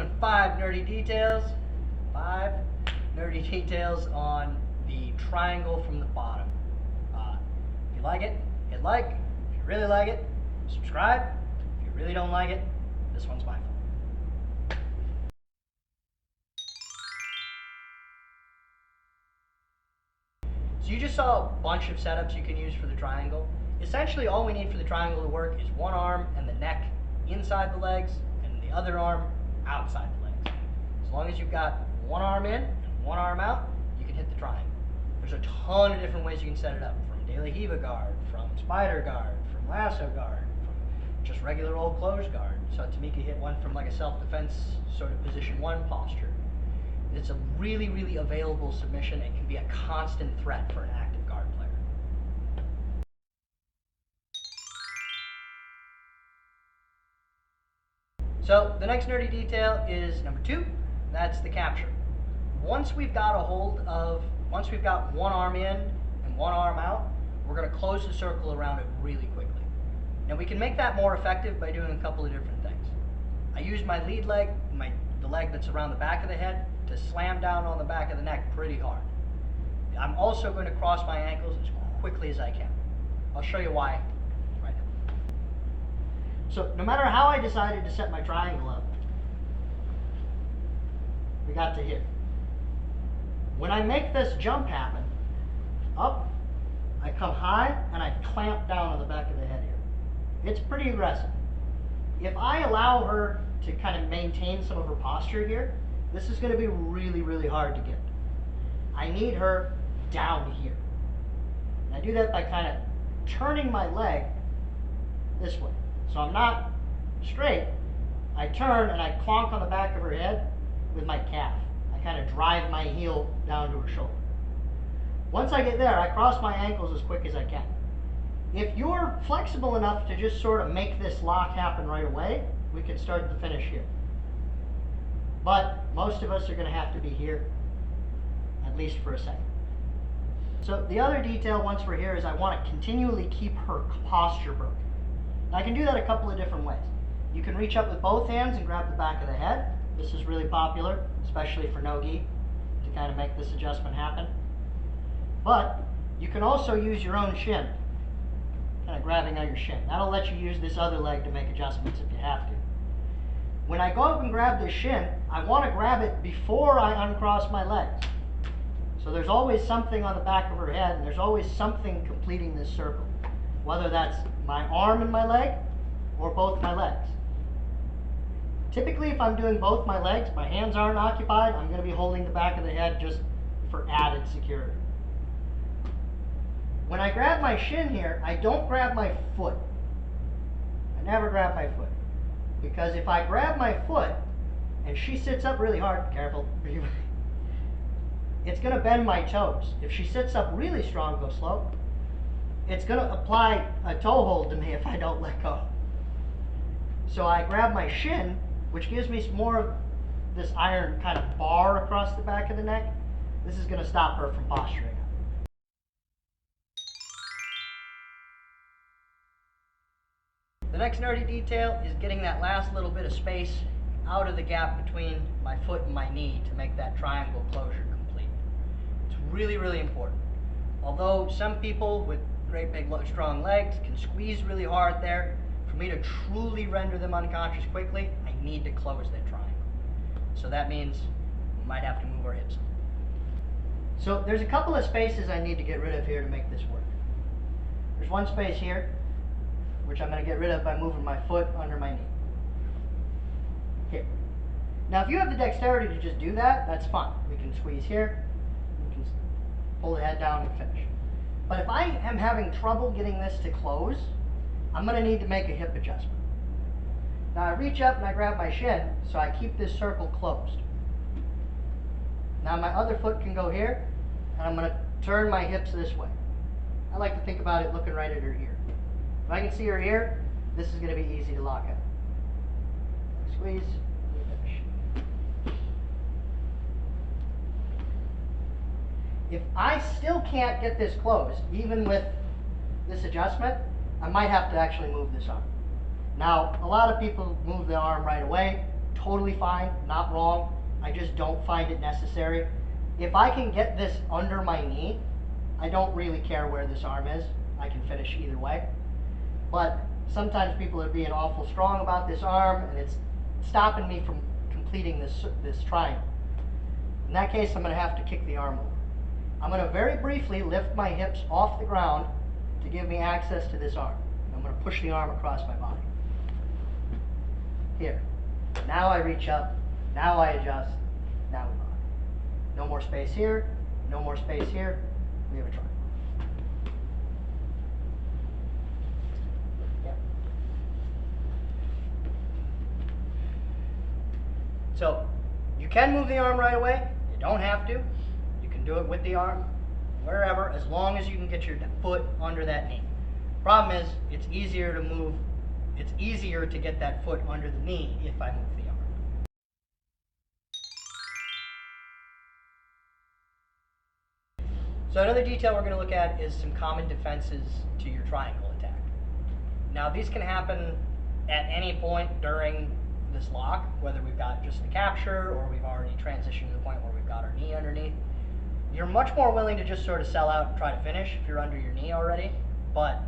doing 5 nerdy details. 5 nerdy details on the triangle from the bottom. If you like it, hit like. If you really like it, subscribe. If you really don't like it, this one's my fault. So you just saw a bunch of setups you can use for the triangle. Essentially all we need for the triangle to work is one arm and the neck inside the legs and the other arm outside the legs. As long as you've got one arm in and one arm out, you can hit the triangle. There's a ton of different ways you can set it up, from De La Hiva guard, from spider guard, from lasso guard, from just regular old closed guard. So Tamika hit one from like a self-defense sort of position 1 posture. It's a really, really available submission and can be a constant threat for an active guard player. So the next nerdy detail is number 2. That's the capture. Once we've got one arm in and one arm out, we're going to close the circle around it really quickly. Now we can make that more effective by doing a couple of different things. I use my lead leg, the leg that's around the back of the head, to slam down on the back of the neck pretty hard. I'm also going to cross my ankles as quickly as I can. I'll show you why right now. So no matter how I decided to set my triangle up, we got to here. When I make this jump happen, up, I come high and I clamp down on the back of the head here. It's pretty aggressive. If I allow her to kind of maintain some of her posture here, this is going to be really, really hard to get. I need her down here. And I do that by kind of turning my leg this way. So I'm not straight. I turn and I clonk on the back of her head with my calf. I kind of drive my heel down to her shoulder. Once I get there, I cross my ankles as quick as I can. If you're flexible enough to just sort of make this lock happen right away, we can start the finish here. But most of us are going to have to be here, at least for a second. So the other detail once we're here is I want to continually keep her posture broken. And I can do that a couple of different ways. You can reach up with both hands and grab the back of the head. This is really popular, especially for no-gi, to kind of make this adjustment happen. But you can also use your own shin, kind of grabbing out your shin. That'll let you use this other leg to make adjustments if you have to. When I go up and grab this shin, I want to grab it before I uncross my legs. So there's always something on the back of her head, and there's always something completing this circle, whether that's my arm and my leg or both my legs. Typically, if I'm doing both my legs, my hands aren't occupied, I'm going to be holding the back of the head just for added security. When I grab my shin here, I don't grab my foot. I never grab my foot. Because if I grab my foot and she sits up really hard, careful, it's going to bend my toes. If she sits up really strong, go slow, it's going to apply a toe hold to me if I don't let go. So I grab my shin, which gives me more of this iron kind of bar across the back of the neck. This is going to stop her from posturing up. The next nerdy detail is getting that last little bit of space out of the gap between my foot and my knee to make that triangle closure complete. It's really, really important. Although some people with great big strong legs can squeeze really hard there, for me to truly render them unconscious quickly, I need to close that triangle. So that means we might have to move our hips. So there's a couple of spaces I need to get rid of here to make this work. There's one space here, which I'm going to get rid of by moving my foot under my knee. Here. Now if you have the dexterity to just do that, that's fine. We can squeeze here, we can pull the head down and finish. But if I am having trouble getting this to close, I'm going to need to make a hip adjustment. Now I reach up and I grab my shin, so I keep this circle closed. Now my other foot can go here, and I'm going to turn my hips this way. I like to think about it looking right at her ear. If I can see her here, this is going to be easy to lock up. Squeeze, finish. If I still can't get this closed, even with this adjustment, I might have to actually move this arm. Now, a lot of people move the arm right away. totally fine, not wrong. I just don't find it necessary. If I can get this under my knee, I don't really care where this arm is. I can finish either way. But sometimes people are being awful strong about this arm, and it's stopping me from completing this triangle. In that case, I'm going to have to kick the arm over. I'm going to very briefly lift my hips off the ground to give me access to this arm. I'm going to push the arm across my body. Here. Now I reach up. Now I adjust. Now we lock. No more space here. No more space here. We have a triangle. Yep. So you can move the arm right away. You don't have to. You can do it with the arm, wherever, as long as you can get your foot under that knee. Problem is, it's easier to move. It's easier to get that foot under the knee if I move the arm. So another detail we're going to look at is some common defenses to your triangle attack. Now these can happen at any point during this lock, whether we've got just the capture or we've already transitioned to the point where we've got our knee underneath. You're much more willing to just sort of sell out and try to finish if you're under your knee already, but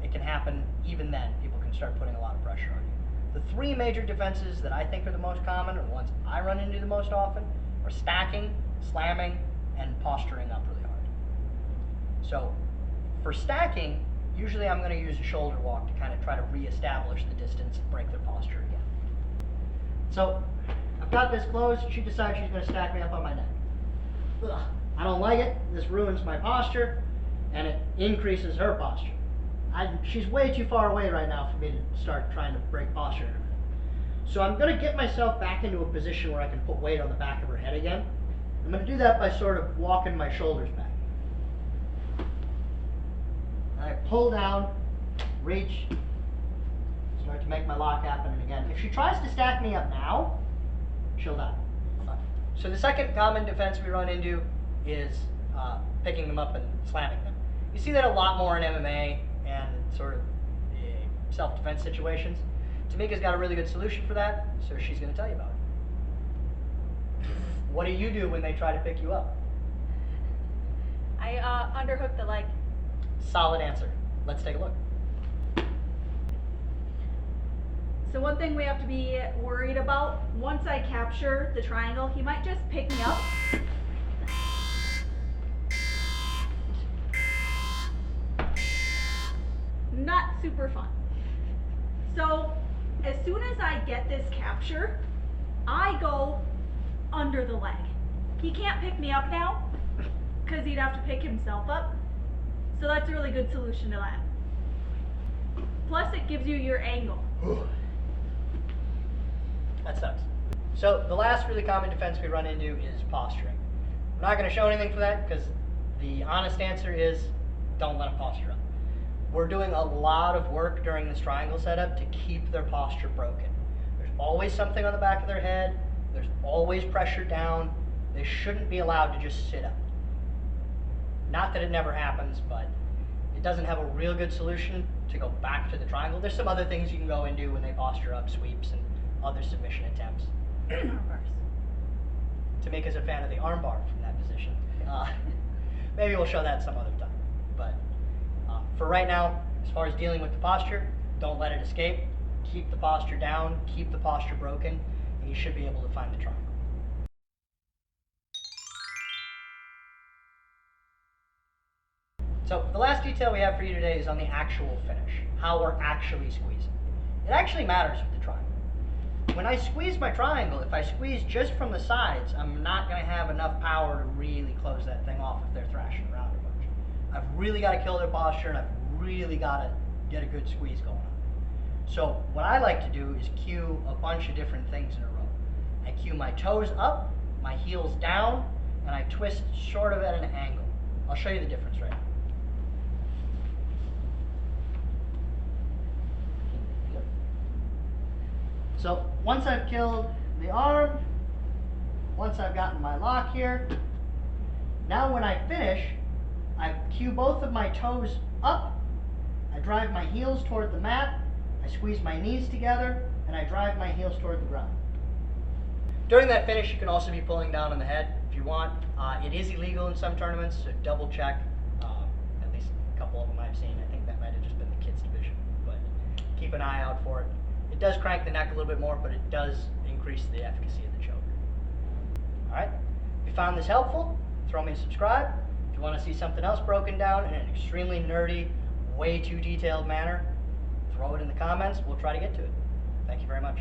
it can happen even then. People can start putting a lot of pressure on you. The three major defenses that I think are the most common, or the ones I run into the most often, are stacking, slamming, and posturing up really hard. So for stacking, usually I'm going to use a shoulder walk to kind of try to reestablish the distance and break their posture again. So I've got this closed. She decides she's going to stack me up on my neck. Ugh, I don't like it. This ruins my posture, and it increases her posture. She's way too far away right now for me to start trying to break posture in a minute. So I'm going to get myself back into a position where I can put weight on the back of her head again. I'm going to do that by sort of walking my shoulders back. I pull down, reach, start to make my lock happen, and again, if she tries to stack me up now, she'll die. So the second common defense we run into is picking them up and slamming them. You see that a lot more in MMA and sort of self-defense situations. Tamika's got a really good solution for that, so she's going to tell you about it. What do you do when they try to pick you up? I underhook the leg. Solid answer. Let's take a look. So one thing we have to be worried about, once I capture the triangle, he might just pick me up. Not super fun. So as soon as I get this capture, I go under the leg. He can't pick me up now because he'd have to pick himself up. So that's a really good solution to that. Plus it gives you your angle. That sucks. So the last really common defense we run into is posturing. I'm not going to show anything for that because the honest answer is don't let them posture up. We're doing a lot of work during this triangle setup to keep their posture broken. There's always something on the back of their head. There's always pressure down. They shouldn't be allowed to just sit up. Not that it never happens, but it doesn't have a real good solution to go back to the triangle. There's some other things you can go and do when they posture up, sweeps and other submission attempts. Tamika's a fan of the armbar from that position. Maybe we'll show that some other time. But for right now, as far as dealing with the posture, don't let it escape. Keep the posture down, keep the posture broken, and you should be able to find the triangle. So the last detail we have for you today is on the actual finish, how we're actually squeezing. It actually matters with the triangle. When I squeeze my triangle, if I squeeze just from the sides, I'm not going to have enough power to really close that thing off if they're thrashing around a bunch. I've really got to kill their posture, and I've really got to get a good squeeze going on. So what I like to do is cue a bunch of different things in a row. I cue my toes up, my heels down, and I twist sort of at an angle. I'll show you the difference right now. So once I've killed the arm, once I've gotten my lock here, now when I finish, I cue both of my toes up, I drive my heels toward the mat, I squeeze my knees together, and I drive my heels toward the ground. During that finish, you can also be pulling down on the head if you want. It is illegal in some tournaments, so double check. At least a couple of them I've seen. I think that might have just been the kids division, but keep an eye out for it. It does crank the neck a little bit more, but it does increase the efficacy of the choke. All right. If you found this helpful, throw me a subscribe. If you want to see something else broken down in an extremely nerdy, way too detailed manner, throw it in the comments. We'll try to get to it. Thank you very much.